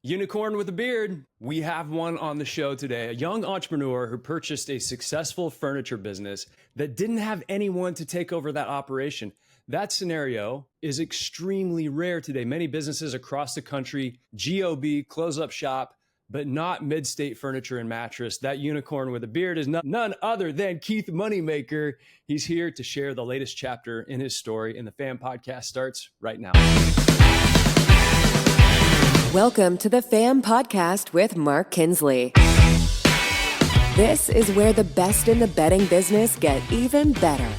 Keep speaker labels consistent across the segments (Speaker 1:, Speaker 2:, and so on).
Speaker 1: Unicorn with a beard. We have one on the show today, a young entrepreneur who purchased a successful furniture business that didn't have anyone to take over that operation. That scenario is extremely rare today. Many businesses across the country, GOB, close up shop, but not Mid-State Furniture and Mattress. That unicorn with a beard is none other than Keith Moneymaker. He's here to share the latest chapter in his story, and the FAM podcast starts right now.
Speaker 2: Welcome to the FAM podcast with Mark Kinsley. This is where the best in the bedding business get even better.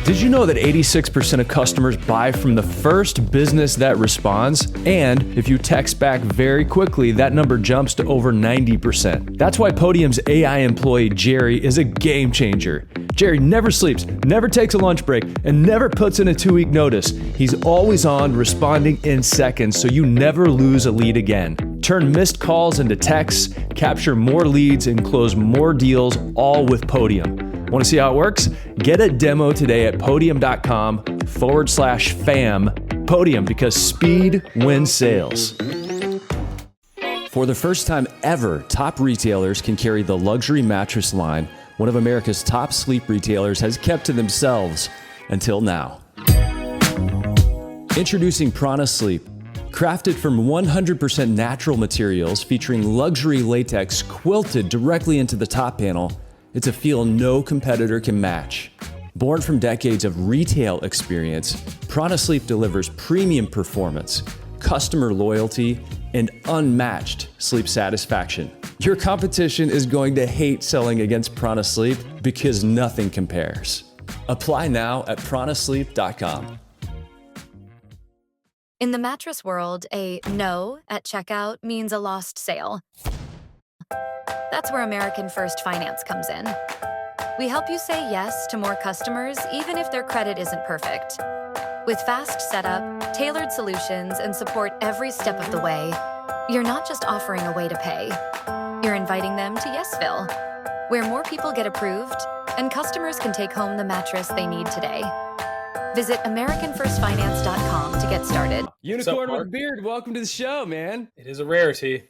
Speaker 1: Did you know that 86% of customers buy from the first business that responds? And if you text back very quickly, that number jumps to over 90%. That's why Podium's AI employee, Jerry, is a game changer. Jerry never sleeps, never takes a lunch break, and never puts in a 2-week notice. He's always on, responding in seconds, so you never lose a lead again. Turn missed calls into texts, capture more leads, and close more deals, all with Podium. Want to see how it works? Get a demo today at podium.com/FAM. Podium, because speed wins sales. For the first time ever, top retailers can carry the luxury mattress line one of America's top sleep retailers has kept to themselves until now. Introducing Prana Sleep. Crafted from 100% natural materials featuring luxury latex quilted directly into the top panel, it's a feel no competitor can match. Born from decades of retail experience, Prana Sleep delivers premium performance, customer loyalty, and unmatched sleep satisfaction. Your competition is going to hate selling against Prana Sleep because nothing compares. Apply now at pranasleep.com.
Speaker 3: In the mattress world, a no at checkout means a lost sale. That's where American First Finance comes in. We help you say yes to more customers, even if their credit isn't perfect. With fast setup, tailored solutions, and support every step of the way, you're not just offering a way to pay. You're inviting them to Yesville, where more people get approved and customers can take home the mattress they need today. Visit AmericanFirstFinance.com to get started.
Speaker 1: Unicorn with a beard, welcome to the show, man.
Speaker 4: It is a rarity.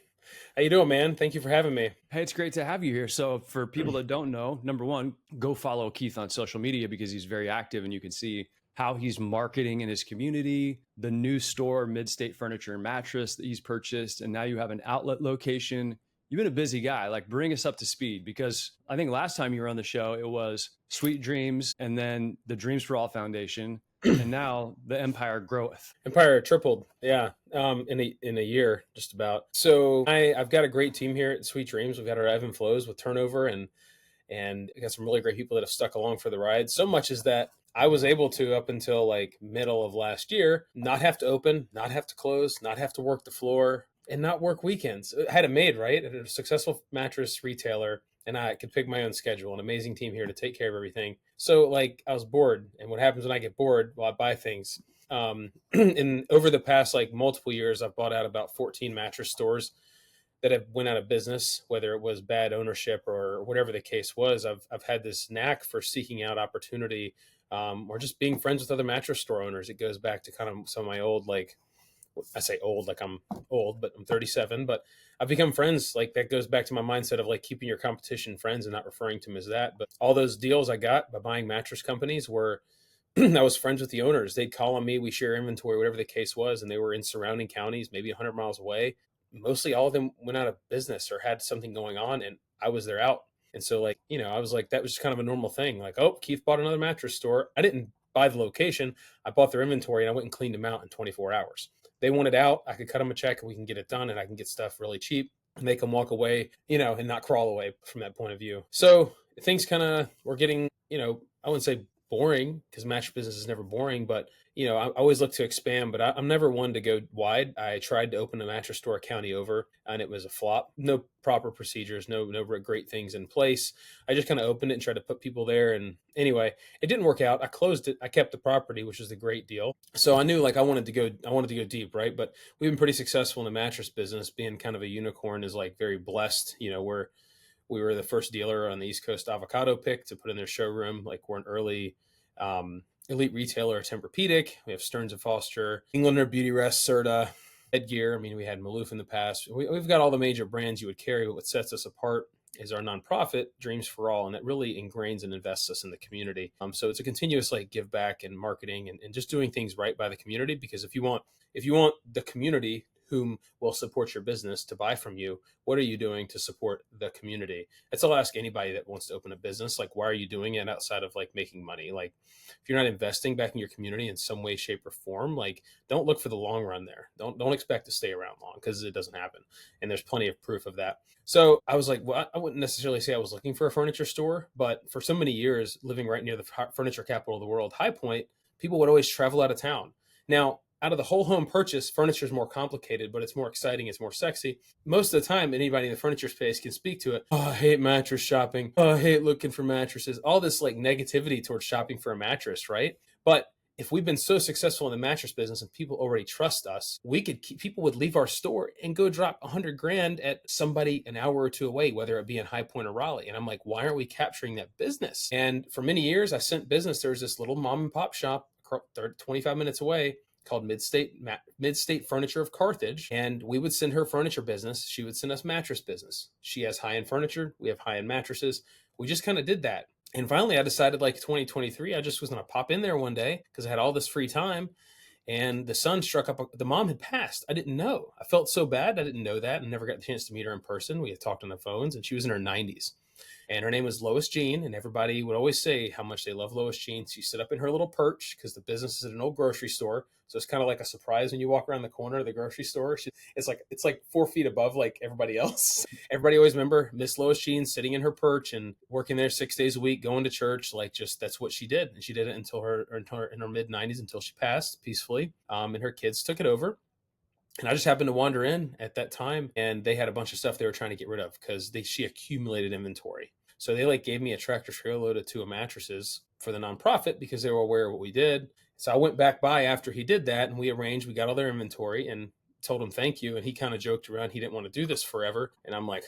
Speaker 4: How you doing, man? Thank you for having me.
Speaker 1: Hey, it's great to have you here. So for people that don't know, number one, go follow Keith on social media because he's very active and you can see how he's marketing in his community, the new store, Mid-State Furniture and Mattress that he's purchased, and now you have an outlet location. You've been a busy guy. Like, bring us up to speed, because I think last time you were on the show, it was Sweet Dreams and then the Dreams for All Foundation. And now the empire groweth.
Speaker 4: Empire tripled, yeah, in a year, just about. So I've got a great team here at Sweet Dreams. We've got our ebb and flows with turnover, and we got some really great people that have stuck along for the ride. So much is that I was able to, up until like middle of last year, not have to open, not have to close, not have to work the floor, and not work weekends. I had it made, right? I had a successful mattress retailer, and I could pick my own schedule. An amazing team here to take care of everything. So like I was bored, and what happens when I get bored? Well, I buy things. And over the past like multiple years, I've bought out about 14 mattress stores that have went out of business, whether it was bad ownership or whatever the case was. I've had this knack for seeking out opportunity, or just being friends with other mattress store owners. It goes back to kind of some of my old, like, I say old, like I'm old, but I'm 37, but I've become friends. Like, that goes back to my mindset of like keeping your competition friends and not referring to them as that. But all those deals I got by buying mattress companies were, I was friends with the owners. They'd call on me, we share inventory, whatever the case was. And they were in surrounding counties, maybe 100 miles away. Mostly all of them went out of business or had something going on, and I was their out. And so, like, you know, I was like, that was just kind of a normal thing. Like, oh, Keith bought another mattress store. I didn't buy the location. I bought their inventory, and I went and cleaned them out in 24 hours. They want it out. I could cut them a check and we can get it done, and I can get stuff really cheap and they can walk away, you know, and not crawl away from that point of view. So things kind of were getting, you know, I wouldn't say boring, because mattress business is never boring, but you know, I always look to expand, but I'm never one to go wide. I tried to open a mattress store a county over, and it was a flop. No proper procedures, no great things in place. I just kind of opened it and tried to put people there. And anyway, it didn't work out. I closed it. I kept the property, which was a great deal. So I knew, like, I wanted to go deep, right? But we've been pretty successful in the mattress business. Being kind of a unicorn is like very blessed. You know, we were the first dealer on the East Coast avocado pick to put in their showroom. Like, we're an early elite retailer at Tempur-Pedic. We have Stearns & Foster, Englander Beauty Rest, Serta, Gear. I mean, we had Maloof in the past. We've got all the major brands you would carry, but what sets us apart is our nonprofit, Dreams for All, and that really ingrains and invests us in the community. So it's a continuous like give back and marketing and just doing things right by the community. Because if you want the community whom will support your business to buy from you, what are you doing to support the community? That's I'll ask anybody that wants to open a business, like, why are you doing it outside of like making money? Like, if you're not investing back in your community in some way, shape, or form, like, don't look for the long run there. Don't expect to stay around long, because it doesn't happen. And there's plenty of proof of that. So I was like, well, I wouldn't necessarily say I was looking for a furniture store, but for so many years, living right near the furniture capital of the world, High Point, people would always travel out of town. Now, out of the whole home purchase, furniture is more complicated, but it's more exciting. It's more sexy. Most of the time, anybody in the furniture space can speak to it. Oh, I hate mattress shopping. Oh, I hate looking for mattresses. All this like negativity towards shopping for a mattress, right? But if we've been so successful in the mattress business and people already trust us, people would leave our store and go drop $100,000 at somebody an hour or two away, whether it be in High Point or Raleigh. And I'm like, why aren't we capturing that business? And for many years, I sent business. There was this little mom and pop shop 25 minutes away called Mid-State Furniture of Carthage. And we would send her furniture business. She would send us mattress business. She has high-end furniture. We have high-end mattresses. We just kind of did that. And finally, I decided like 2023, I just was going to pop in there one day because I had all this free time. And the sun struck up. The mom had passed. I didn't know. I felt so bad. I didn't know that and never got the chance to meet her in person. We had talked on the phones, and she was in her 90s. And her name was Lois Jean, and everybody would always say how much they love Lois Jean. She sit up in her little perch because the business is at an old grocery store. So it's kind of like a surprise when you walk around the corner of the grocery store. It's like 4 feet above like everybody else. Everybody always remember Miss Lois Jean sitting in her perch and working there 6 days a week, going to church. Like, just that's what she did. And she did it until her in her mid-90s, until she passed peacefully. And her kids took it over. And I just happened to wander in at that time, and they had a bunch of stuff they were trying to get rid of because she accumulated inventory. So they like gave me a tractor trailer load of 2 mattresses for the nonprofit because they were aware of what we did. So I went back by after he did that, and we got all their inventory and told him thank you. And he kind of joked around. He didn't want to do this forever. And I'm like,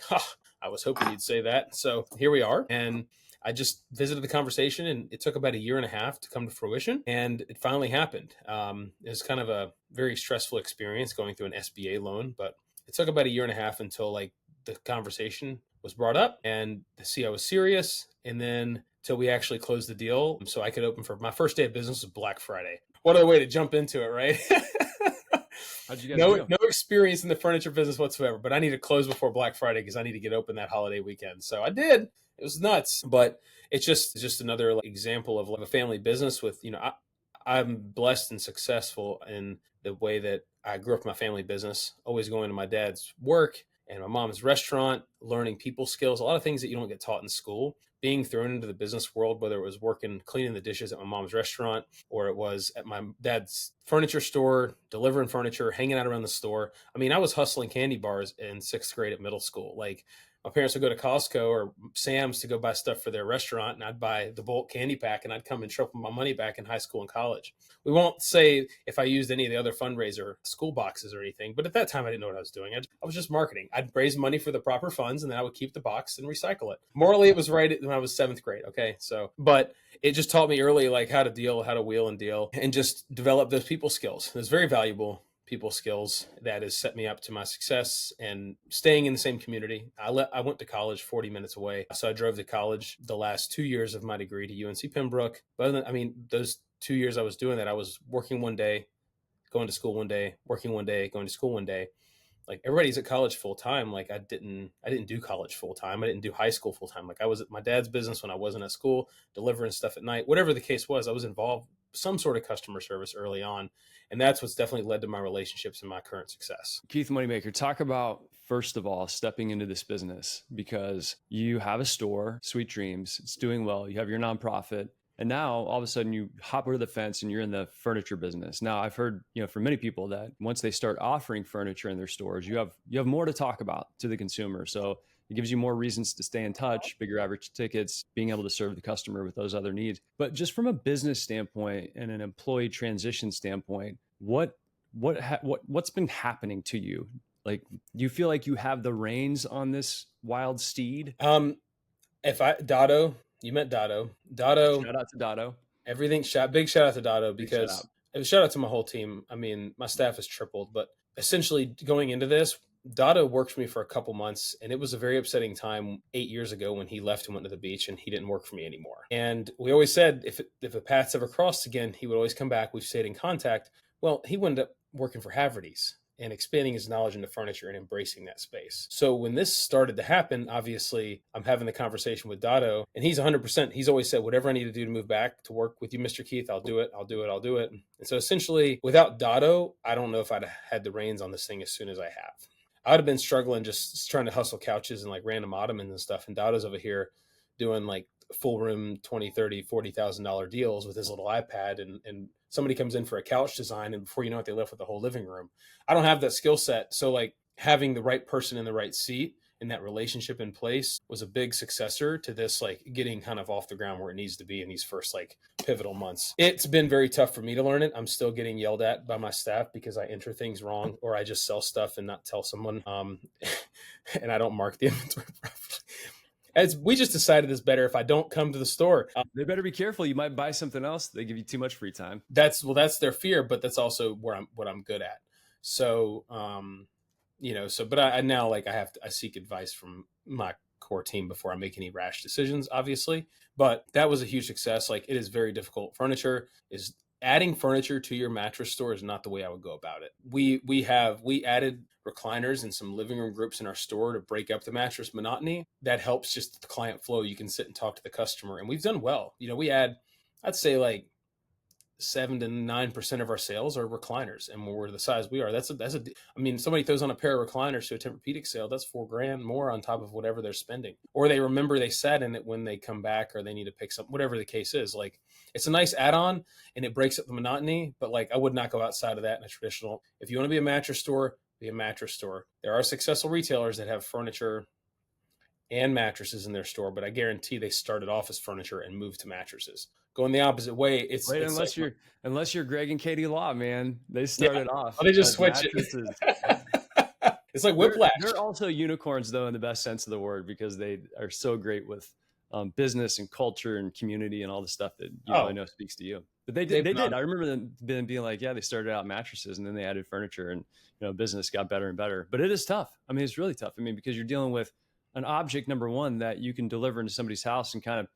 Speaker 4: I was hoping you'd say that. So here we are. And I just visited the conversation, and it took about 1.5 years to come to fruition. And it finally happened. It was kind of a very stressful experience going through an SBA loan, but it took about 1.5 years until like the conversation was brought up and to see I was serious. And then till we actually closed the deal so I could open. For my first day of business was Black Friday. What other way to jump into it, right?
Speaker 1: How'd you guys do?
Speaker 4: No experience in the furniture business whatsoever, but I need to close before Black Friday because I need to get open that holiday weekend. So I did. It was nuts, but it's just another example of like a family business with, I'm blessed and successful in the way that I grew up in my family business, always going to my dad's work and my mom's restaurant, learning people skills, a lot of things that you don't get taught in school, being thrown into the business world, whether it was cleaning the dishes at my mom's restaurant, or it was at my dad's furniture store, delivering furniture, hanging out around the store. I mean, I was hustling candy bars in 6th grade at middle school. Like, my parents would go to Costco or Sam's to go buy stuff for their restaurant, and I'd buy the bulk candy pack, and I'd come and triple my money back in high school and college. We won't say if I used any of the other fundraiser school boxes or anything, but at that time I didn't know what I was doing. I was just marketing. I'd raise money for the proper funds, and then I would keep the box and recycle it. Morally, it was right when I was 7th grade. Okay, but it just taught me early like how to wheel and deal, and just develop those people skills. It was very valuable people skills that has set me up to my success and staying in the same community. I went to college 40 minutes away. So I drove to college the last 2 years of my degree to UNC Pembroke. But I mean, those 2 years I was doing that, I was working one day, going to school one day, working one day, going to school one day. Like, everybody's at college full time. Like, I didn't do college full time. I didn't do high school full time. Like, I was at my dad's business when I wasn't at school, delivering stuff at night. Whatever the case was, I was involved some sort of customer service early on. And that's what's definitely led to my relationships and my current success.
Speaker 1: Keith Moneymaker, talk about, first of all, stepping into this business, because you have a store, Sweet Dreams, it's doing well. You have your nonprofit. And now all of a sudden you hop over the fence and you're in the furniture business. Now I've heard, from many people that once they start offering furniture in their stores, you have more to talk about to the consumer. So it gives you more reasons to stay in touch, bigger average tickets, being able to serve the customer with those other needs. But just from a business standpoint and an employee transition standpoint, what's been happening to you? Like, do you feel like you have the reins on this wild steed?
Speaker 4: Dotto, you met Dotto.
Speaker 1: Shout out to Dotto.
Speaker 4: Big shout out to Dotto, because shout out to my whole team. I mean, my staff has tripled, but essentially going into this, Dotto worked for me for a couple months, and it was a very upsetting time 8 years ago when he left and went to the beach, and he didn't work for me anymore. And we always said if the paths ever crossed again, he would always come back. We've stayed in contact. Well, he wound up working for Haverty's and expanding his knowledge into furniture and embracing that space. So when this started to happen, obviously I'm having the conversation with Dotto, and he's 100%. He's always said, whatever I need to do to move back to work with you, Mr. Keith, I'll do it. I'll do it. I'll do it. And so essentially without Dotto, I don't know if I'd had the reins on this thing as soon as I have. I would have been struggling just trying to hustle couches and like random ottomans and stuff. And Dotto's over here doing like full room $20,000, $30,000, $40,000 deals with his little iPad, and somebody comes in for a couch design, and before you know it, they left with the whole living room. I don't have that skill set. So like having the right person in the right seat and that relationship in place was a big successor to this, like getting kind of off the ground where it needs to be in these first like pivotal months. It's been very tough for me to learn it. I'm still getting yelled at by my staff because I enter things wrong, or I just sell stuff and not tell someone. And I don't mark the inventory properly. As we just decided it's better if I don't come to the store.
Speaker 1: They better be careful. You might buy something else. They give you too much free time.
Speaker 4: That's their fear, but that's also what I'm good at. So, but I now like I seek advice from my core team before I make any rash decisions, obviously. But that was a huge success. Like, it is very difficult. Adding furniture to your mattress store is not the way I would go about it. We added recliners and some living room groups in our store to break up the mattress monotony. That helps just the client flow. You can sit and talk to the customer, and we've done well. We add, I'd say like 7 to 9% of our sales are recliners. And when we're the size we are, somebody throws on a pair of recliners to a Tempur-Pedic sale, that's $4,000 more on top of whatever they're spending. Or they remember they sat in it when they come back, or they need to pick something, whatever the case is. Like, it's a nice add-on and it breaks up the monotony, but like I would not go outside of that in a traditional. If you want to be a mattress store, be a mattress store. There are successful retailers that have furniture and mattresses in their store, but I guarantee they started off as furniture and moved to mattresses. Going the opposite way,
Speaker 1: unless you're Greg and Katie Law, man, they started off.
Speaker 4: They just switch it. It's like whiplash.
Speaker 1: They're also unicorns, though, in the best sense of the word, because they are so great with business and culture and community and all the stuff that I know speaks to you. But they did. I remember them being like, yeah, they started out mattresses and then they added furniture, and business got better and better. But it is tough. I mean, it's really tough. I mean, because you're dealing with an object, number one, that you can deliver into somebody's house and kind of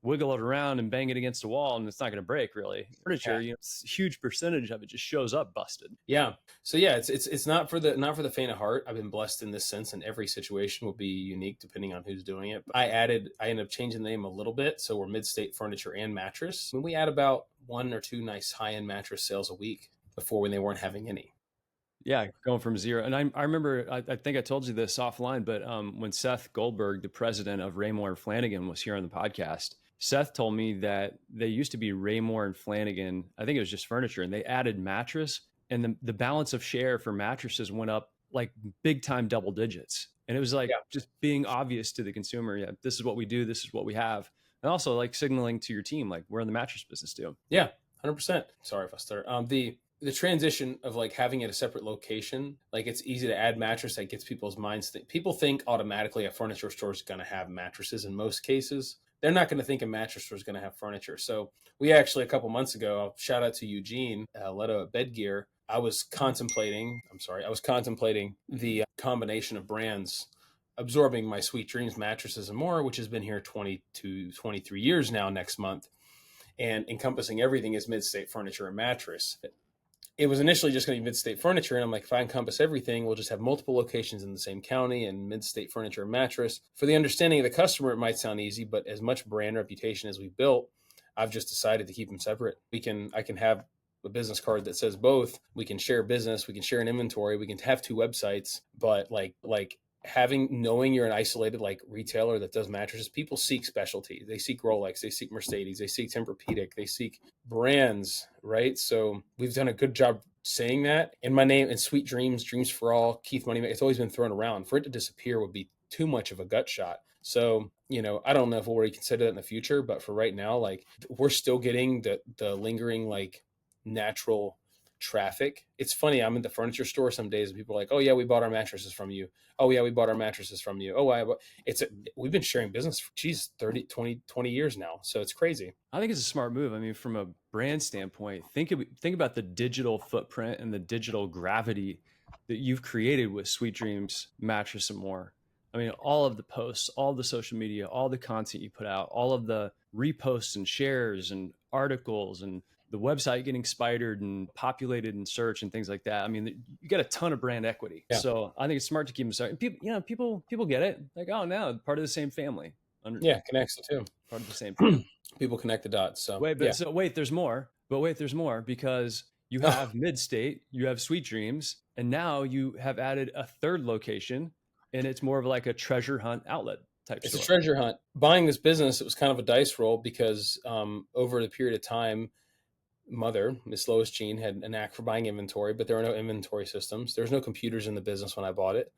Speaker 1: wiggle it around and bang it against a wall, and it's not going to break, really. Furniture, it's a huge percentage of it just shows up busted.
Speaker 4: Yeah. So yeah, it's not for the faint of heart. I've been blessed in this sense, and every situation will be unique depending on who's doing it. I ended up changing the name a little bit, so we're Mid-State Furniture and Mattress. We had about 1 or 2 nice high-end mattress sales a week before, when they weren't having any.
Speaker 1: Yeah, going from zero. And I remember, I think I told you this offline, but when Seth Goldberg, the president of Raymore and Flanagan, was here on the podcast, Seth told me that they used to be Raymore and Flanagan. I think it was just furniture, and they added mattress, and the balance of share for mattresses went up like big time double digits. And it was like just being obvious to the consumer. Yeah, this is what we do. This is what we have. And also like signaling to your team, like, we're in the mattress business too.
Speaker 4: Yeah, 100%. Sorry if I stutter. The transition of like having it a separate location, like it's easy to add mattress. That gets people's minds. People think automatically a furniture store is going to have mattresses. In most cases, they're not going to think a mattress store is going to have furniture. So we actually, a couple months ago, shout out to Eugene Leto at Bed Gear. I was contemplating the combination of brands absorbing my Sweet Dreams Mattresses and More, which has been here 20 to 23 years now next month, and encompassing everything as Mid-State Furniture and Mattress. It was initially just going to be Mid-State Furniture, and I'm like, if I encompass everything, we'll just have multiple locations in the same county, and Mid-State Furniture and Mattress. For the understanding of the customer, it might sound easy, but as much brand reputation as we built, I've just decided to keep them separate. I can have a business card that says both. We can share business, we can share an inventory, we can have 2 websites, but like knowing you're an isolated like retailer that does mattresses, people seek specialty. They seek Rolex, they seek Mercedes, they seek Tempur-Pedic, they seek brands, right? So we've done a good job saying that. And my name and Sweet Dreams, Dreams for All, Keith Moneymaker, it's always been thrown around. For it to disappear would be too much of a gut shot. So, I don't know if we'll reconsider that in the future, but for right now, like, we're still getting the lingering like natural traffic. It's funny, I'm in the furniture store some days and people are like, oh yeah, we bought our mattresses from you. Oh yeah, we bought our mattresses from you. We've been sharing business for 20 years now. So it's crazy.
Speaker 1: I think it's a smart move. I mean, from a brand standpoint, think about the digital footprint and the digital gravity that you've created with Sweet Dreams, Mattress, and more. I mean, all of the posts, all the social media, all the content you put out, all of the reposts and shares and articles, and the website getting spidered and populated in search and things like that. I mean, you got a ton of brand equity.
Speaker 4: Yeah.
Speaker 1: So I think it's smart to keep them starting. People get it. Like, oh, now part of the same family.
Speaker 4: Connects the two.
Speaker 1: Part of the same family.
Speaker 4: People connect the dots. So
Speaker 1: wait, there's more. But wait, there's more, because you have Mid-State, you have Sweet Dreams, and now you have added a third location, and it's more of like a treasure hunt outlet type store.
Speaker 4: It's a treasure hunt. Buying this business, it was kind of a dice roll because over the period of time, mother, Miss Lois Jean, had a knack for buying inventory, but there were no inventory systems. There was no computers in the business when I bought it.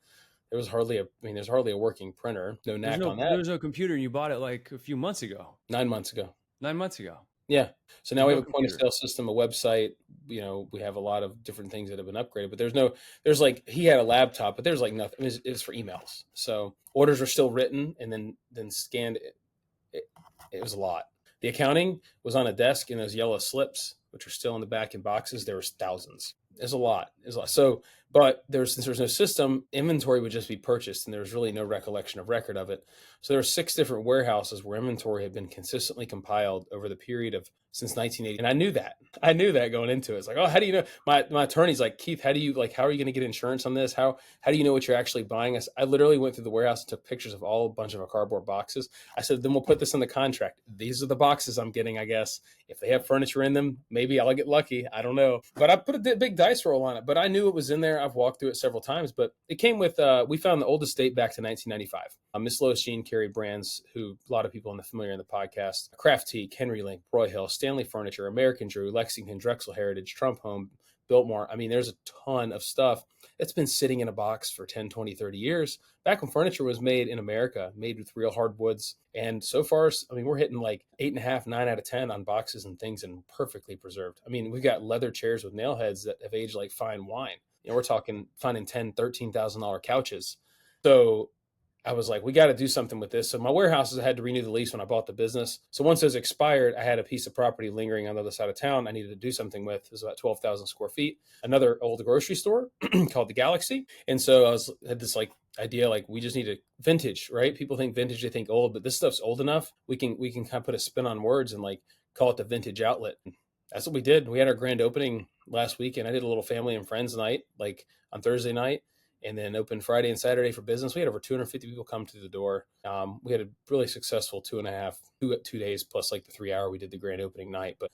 Speaker 4: There's hardly a working printer. No knack on that.
Speaker 1: There was no computer, and you bought it like a few months ago.
Speaker 4: 9 months ago.
Speaker 1: 9 months ago.
Speaker 4: Yeah. So now we have a point of
Speaker 1: computer.
Speaker 4: sale system, a website. We have a lot of different things that have been upgraded, but there's like, he had a laptop, but there's like nothing. It was for emails. So orders were still written and then scanned. It was a lot. The accounting was on a desk in those yellow slips, which are still in the back in boxes. There was thousands. There's a lot. So, but since there's no system, inventory would just be purchased, and there's really no recollection of record of it. So there are 6 different warehouses where inventory had been consistently compiled over the period of since 1980. And I knew that going into it. It's like, oh, how do you know? My attorney's like, Keith, how are you going to get insurance on this? How do you know what you're actually buying? I literally went through the warehouse and took pictures of a bunch of cardboard boxes. I said, then we'll put this in the contract. These are the boxes I'm getting, I guess. If they have furniture in them, maybe I'll get lucky. I don't know. But I put a big dice roll on it. But I knew it was in there. I've walked through it several times. But it came with, we found the old estate back to 1995. Miss Lois Jean carried brands who a lot of people familiar in the podcast: Craft Teak, Henry Link, Broyhill, Stanley Furniture, American Drew, Lexington, Drexel Heritage, Trump Home, Biltmore. I mean, there's a ton of stuff that's been sitting in a box for 10, 20, 30 years. Back when furniture was made in America, made with real hardwoods. And so far, I mean, we're hitting like 8.5, 9 out of 10 on boxes and things, and perfectly preserved. I mean, we've got leather chairs with nail heads that have aged like fine wine. We're talking finding $10,000, $13,000 couches. So I was like, we got to do something with this. So my warehouses, I had to renew the lease when I bought the business. So once those expired, I had a piece of property lingering on the other side of town I needed to do something with. It was about 12,000 square feet. Another old grocery store called the Galaxy. And so had this like idea, like we just need a vintage, right? People think vintage, they think old, but this stuff's old enough. We can kind of put a spin on words and like call it the vintage outlet. That's what we did. We had our grand opening last week, and I did a little family and friends night, like on Thursday night, and then opened Friday and Saturday for business. We had over 250 people come to the door. We had a really successful 2 days plus like the 3 hour we did the grand opening night. But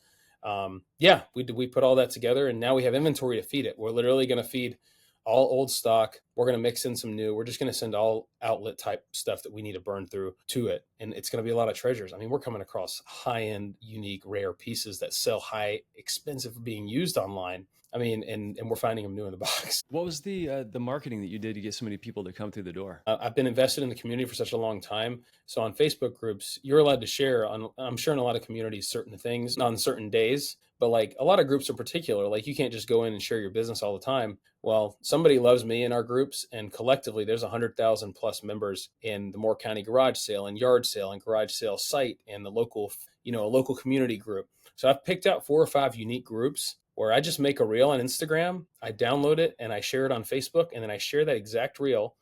Speaker 4: we put all that together, and now we have inventory to feed it. We're literally going to feed all old stock. We're going to mix in some new. We're just going to send all outlet type stuff that we need to burn through to it. And it's going to be a lot of treasures. I mean, we're coming across high-end, unique, rare pieces that sell high, expensive, being used online. I mean, and we're finding them new in the box.
Speaker 1: What was the marketing that you did to get so many people to come through the door?
Speaker 4: I've been invested in the community for such a long time. So on Facebook groups, you're allowed to share I'm sure in a lot of communities, certain things on certain days, but like a lot of groups in particular, like you can't just go in and share your business all the time. Well, somebody loves me in our groups, and collectively there's 100,000 plus members in the Moore County garage sale and yard sale and garage sale site and the local, a local community group. So I've picked out 4 or 5 unique groups where I just make a reel on Instagram, I download it, and I share it on Facebook, and then I share that exact reel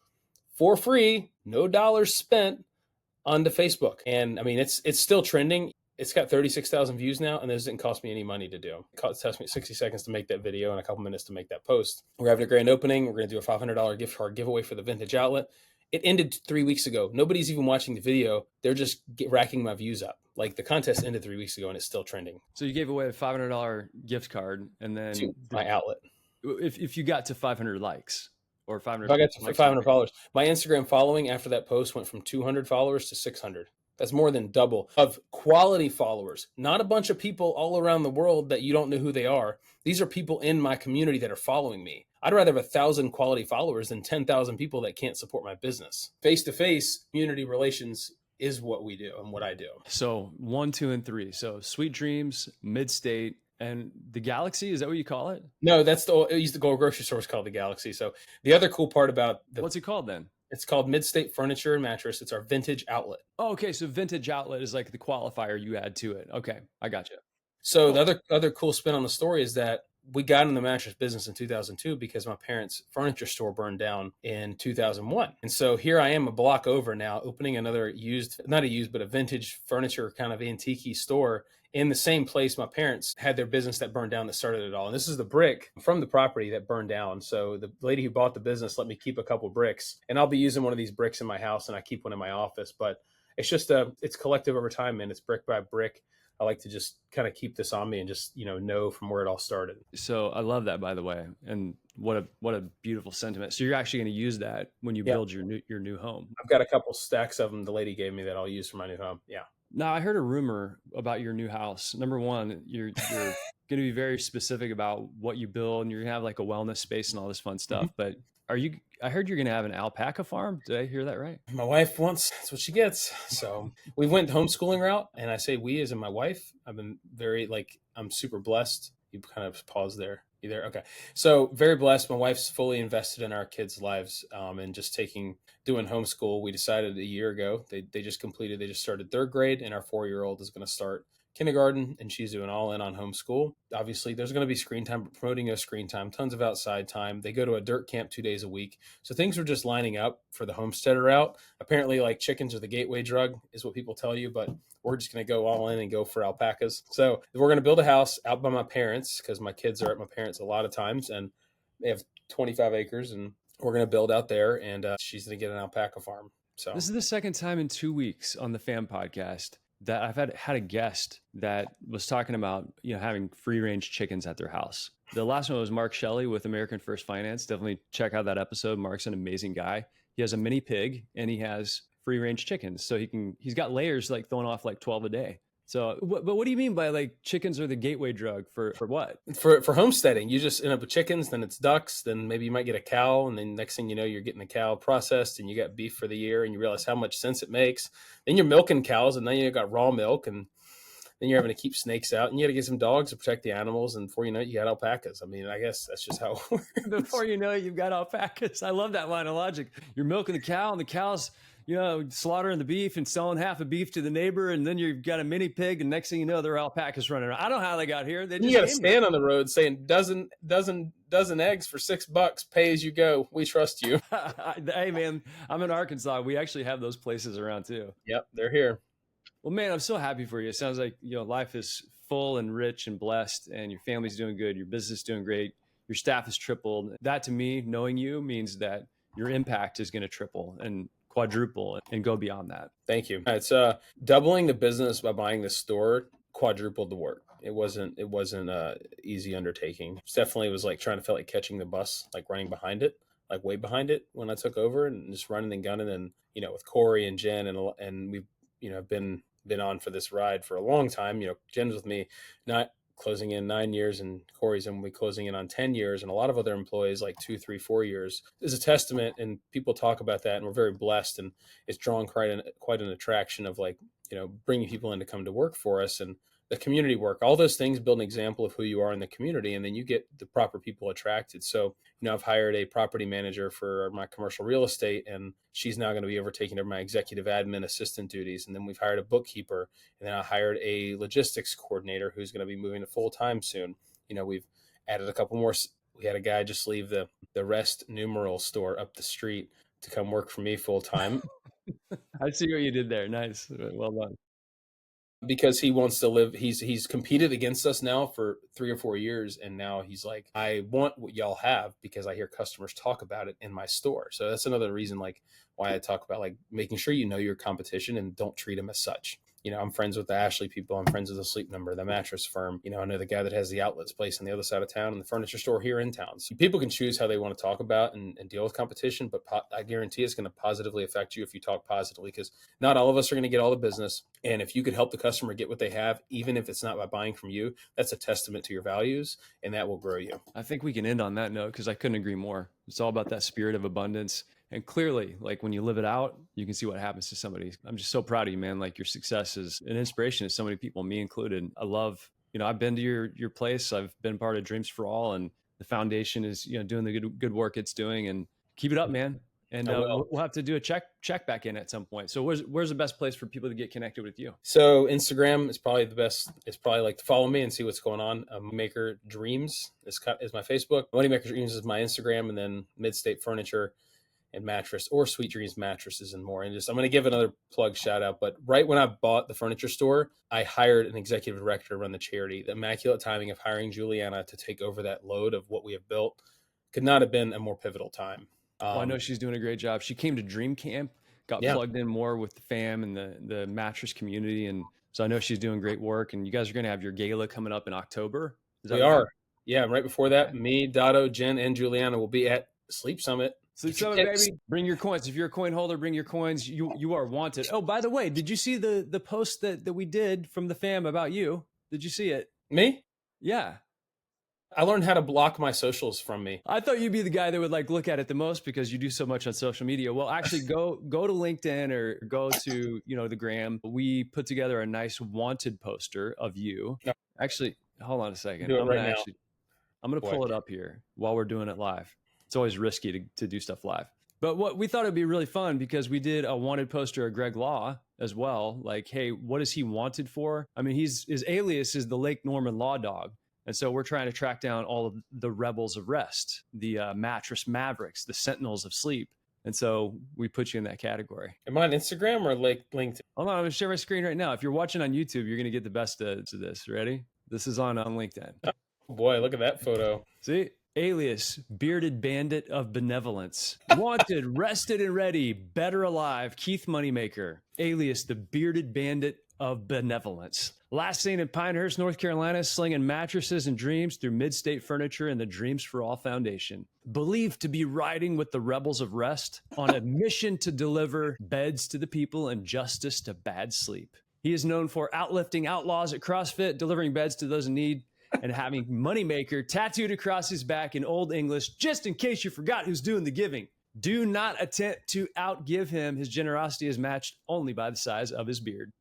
Speaker 4: for free, no dollars spent, onto Facebook. And I mean, it's still trending. It's got 36,000 views now, and this didn't cost me any money to do. It cost me 60 seconds to make that video and a couple minutes to make that post. We're having a grand opening. We're going to do a $500 gift card giveaway for the Vintage Outlet. It ended 3 weeks ago. Nobody's even watching the video. They're just racking my views up. Like the contest ended 3 weeks ago and it's still trending.
Speaker 1: So you gave away a $500 gift card, and then
Speaker 4: to my outlet.
Speaker 1: If you got to 500 likes or 500,
Speaker 4: if I got to 500 followers, my Instagram following after that post went from 200 followers to 600. That's more than double of quality followers, not a bunch of people all around the world that you don't know who they are. These are people in my community that are following me. I'd rather have 1,000 quality followers than 10,000 people that can't support my business. Face-to-face community relations is what we do and what I do.
Speaker 1: So 1, 2, and 3. So Sweet Dreams, Mid-State, and the Galaxy. Is that what you call it?
Speaker 4: No, it used to go grocery store. It's called the Galaxy. So the other cool part about
Speaker 1: what's it called then?
Speaker 4: It's called Mid-State Furniture and Mattress. It's our vintage outlet.
Speaker 1: Oh, okay. So vintage outlet is like the qualifier you add to it. Okay, I got you.
Speaker 4: So the other cool spin on the story is that we got in the mattress business in 2002 because my parents' furniture store burned down in 2001. And so here I am a block over now, opening another not a used, but a vintage furniture kind of antique store in the same place my parents had their business that burned down that started it all. And this is the brick from the property that burned down. So the lady who bought the business let me keep a couple bricks, and I'll be using one of these bricks in my house, and I keep one in my office. But it's just it's collective over time, and it's brick by brick. I like to just kind of keep this on me and just, know from where it all started.
Speaker 1: So I love that, by the way. And what a beautiful sentiment. So you're actually going to use that when you build your new home.
Speaker 4: I've got a couple stacks of them the lady gave me that I'll use for my new home. Yeah.
Speaker 1: Now, I heard a rumor about your new house. Number one, you're going to be very specific about what you build, and you're going to have like a wellness space and all this fun stuff. But I heard you're going to have an alpaca farm. Did I hear that right?
Speaker 4: My wife wants, that's what she gets. So we went homeschooling route, and I say we as in my wife. I've been I'm super blessed. You kind of paused there. You there? Okay. So very blessed. My wife's fully invested in our kids' lives, and just doing homeschool. We decided a year ago, they just started third grade, and our 4-year-old is going to start kindergarten, and she's doing all in on homeschool. Obviously, there's going to be screen time, promoting no screen time, tons of outside time. They go to a dirt camp 2 days a week. So things are just lining up for the homesteader route. Apparently, like chickens are the gateway drug is what people tell you, but we're just going to go all in and go for alpacas. So we're going to build a house out by my parents because my kids are at my parents a lot of times, and they have 25 acres, and we're going to build out there, and she's going to get an alpaca farm. So
Speaker 1: this is the second time in 2 weeks on the Fam podcast that I've had a guest that was talking about, having free range chickens at their house. The last one was Mark Shelley with American First Finance. Definitely check out that episode. Mark's an amazing guy. He has a mini pig and he has free range chickens. So he's got layers like throwing off like 12 a day. So, but what do you mean by like chickens are the gateway drug for what?
Speaker 4: For homesteading, you just end up with chickens, then it's ducks, then maybe you might get a cow, and then next thing you know, you're getting the cow processed, and you got beef for the year, and you realize how much sense it makes. Then you're milking cows, and then you got raw milk, and then you're having to keep snakes out, and you got to get some dogs to protect the animals, and before you know it, you got alpacas. I mean, I guess that's just how it works.
Speaker 1: Before you know it, you've got alpacas. I love that line of logic. You're milking the cow, and the cow's slaughtering the beef and selling half the beef to the neighbor, and then you've got a mini pig, and next thing you know, there are alpacas running around. I don't know how they got here. They just
Speaker 4: you got to stand on the road saying dozen eggs for $6, pay as you go. We trust you.
Speaker 1: Hey man, I'm in Arkansas. We actually have those places around too.
Speaker 4: Yep, they're here.
Speaker 1: Well, man, I'm so happy for you. It sounds like life is full and rich and blessed, and your family's doing good. Your business is doing great. Your staff has tripled. That to me, knowing you, means that your impact is going to triple and quadruple and go beyond that.
Speaker 4: Thank you. It's doubling the business by buying the store quadrupled the work. It wasn't a easy undertaking. It definitely was like felt like catching the bus, like running behind it, like way behind it when I took over, and just running and gunning. And with Corey and Jen and we've been on for this ride for a long time. Jen's with me, not closing in 9 years, and Corey's and we closing in on 10 years, and a lot of other employees like 2, 3, 4 years is a testament. And people talk about that, and we're very blessed, and it's drawn quite an attraction of bringing people in to come to work for us. And the community work, all those things build an example of who you are in the community, and then you get the proper people attracted. So, I've hired a property manager for my commercial real estate, and she's now going to be overtaking my executive admin assistant duties. And then we've hired a bookkeeper, and then I hired a logistics coordinator who's going to be moving to full time soon. We've added a couple more. We had a guy just leave the Rest numeral store up the street to come work for me full time.
Speaker 1: I see what you did there. Nice. Well done.
Speaker 4: Because he wants to live. He's competed against us now for 3 or 4 years, and now he's like, I want what y'all have because I hear customers talk about it in my store. So that's another reason why I talk about making sure you know your competition and don't treat them as such. I'm friends with the Ashley people. I'm friends with the Sleep Number, the mattress firm. I know the guy that has the outlets place on the other side of town and the furniture store here in town. So people can choose how they want to talk about and deal with competition, but I guarantee it's going to positively affect you if you talk positively, because not all of us are going to get all the business. And if you could help the customer get what they have, even if it's not by buying from you, that's a testament to your values, and that will grow you.
Speaker 1: I think we can end on that note because I couldn't agree more. It's all about that spirit of abundance. And clearly, when you live it out, you can see what happens to somebody. I'm just so proud of you, man. Your success is an inspiration to so many people, me included. I love, I've been to your place. I've been part of Dreams for All, and the foundation is, doing the good work it's doing, and keep it up, man. And
Speaker 4: I will.
Speaker 1: we'll have to do a check back in at some point. So where's the best place for people to get connected with you?
Speaker 4: So Instagram is probably the best. It's probably like to follow me and see what's going on. Moneymaker Dreams is my Facebook. Moneymaker Dreams is my Instagram, and then Midstate Furniture and Mattress, or Sweet Dreams Mattresses and more. And just, I'm going to give another plug shout out. But right when I bought the furniture store, I hired an executive director to run the charity. The immaculate timing of hiring Juliana to take over that load of what we have built could not have been a more pivotal time.
Speaker 1: Well, I know she's doing a great job. She came to Dream Camp, got plugged in more with the fam and the mattress community. And so I know she's doing great work. And you guys are going to have your gala coming up in October.
Speaker 4: We are. Yeah. Right before that, me, Dotto, Jen, and Juliana will be at Sleep Summit.
Speaker 1: Sleep Summit, baby. Bring your coins. If you're a coin holder, bring your coins. You are wanted. Oh, by the way, did you see the post that we did from the fam about you? Did you see it?
Speaker 4: Me?
Speaker 1: Yeah.
Speaker 4: I learned how to block my socials from me.
Speaker 1: I thought you'd be the guy that would like look at it the most because you do so much on social media. Well, actually go to LinkedIn or go to, the gram. We put together a nice wanted poster of you. No. Actually, hold on a second. I'm going to pull it up here while we're doing it live. It's always risky to do stuff live. But what we thought it'd be really fun because we did a wanted poster of Greg Law as well. Like, hey, what is he wanted for? I mean, his alias is the Lake Norman Law Dog. And so we're trying to track down all of the rebels of rest, the mattress mavericks, the sentinels of sleep. And so we put you in that category.
Speaker 4: Am I on Instagram or LinkedIn?
Speaker 1: Hold on, I'm going to share my screen right now. If you're watching on YouTube, you're going to get the best of this. Ready? This is on LinkedIn.
Speaker 4: Oh boy, look at that photo.
Speaker 1: See? Alias, bearded bandit of benevolence. Wanted, rested and ready, better alive, Keith Moneymaker. Alias, the bearded bandit of benevolence. Last seen in Pinehurst, North Carolina, slinging mattresses and dreams through Midstate Furniture and the Dreams for All Foundation. Believed to be riding with the rebels of rest on a mission to deliver beds to the people and justice to bad sleep. He is known for outlifting outlaws at CrossFit, delivering beds to those in need, and having Moneymaker tattooed across his back in Old English, just in case you forgot who's doing the giving. Do not attempt to outgive him. His generosity is matched only by the size of his beard.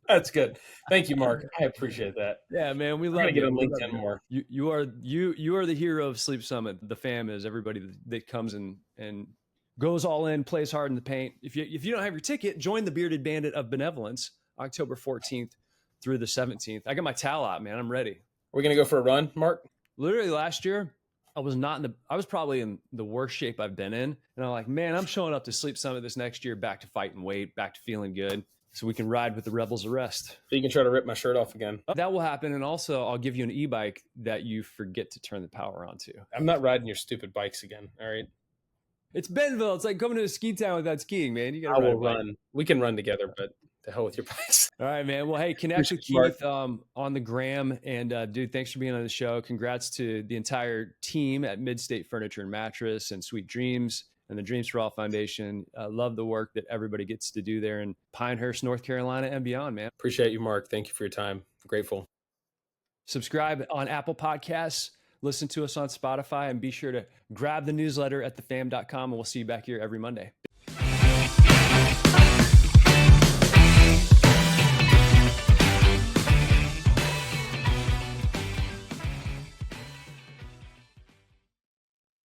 Speaker 4: That's good. Thank you, Mark. I appreciate that.
Speaker 1: Yeah, man, we love
Speaker 4: to get on LinkedIn more.
Speaker 1: You are the hero of Sleep Summit. The fam is everybody that comes and goes all in, plays hard in the paint. If you don't have your ticket, join the Bearded Bandit of Benevolence, October 14th through the 17th. I got my towel out, man. I'm ready.
Speaker 4: We're gonna go for a run, Mark.
Speaker 1: Literally last year, I was probably in the worst shape I've been in, and I'm like, man, I'm showing up to Sleep Summit this next year, back to fighting weight, back to feeling good. So we can ride with the rebels of rest.
Speaker 4: So you can try to rip my shirt off again.
Speaker 1: That will happen. And also I'll give you an e-bike that you forget to turn the power on to.
Speaker 4: I'm not riding your stupid bikes again. All right.
Speaker 1: It's Bentonville. It's like coming to a ski town without skiing, man. You gotta
Speaker 4: run. We can run together, but to hell with your bikes.
Speaker 1: All right, man. Well, hey, connect with Keith on the gram. And dude, thanks for being on the show. Congrats to the entire team at Midstate Furniture and Mattress and Sweet Dreams and the Dreams for All Foundation. Love the work that everybody gets to do there in Pinehurst, North Carolina and beyond, man.
Speaker 4: Appreciate you, Mark. Thank you for your time. I'm grateful.
Speaker 1: Subscribe on Apple Podcasts. Listen to us on Spotify and be sure to grab the newsletter at thefam.com and we'll see you back here every Monday.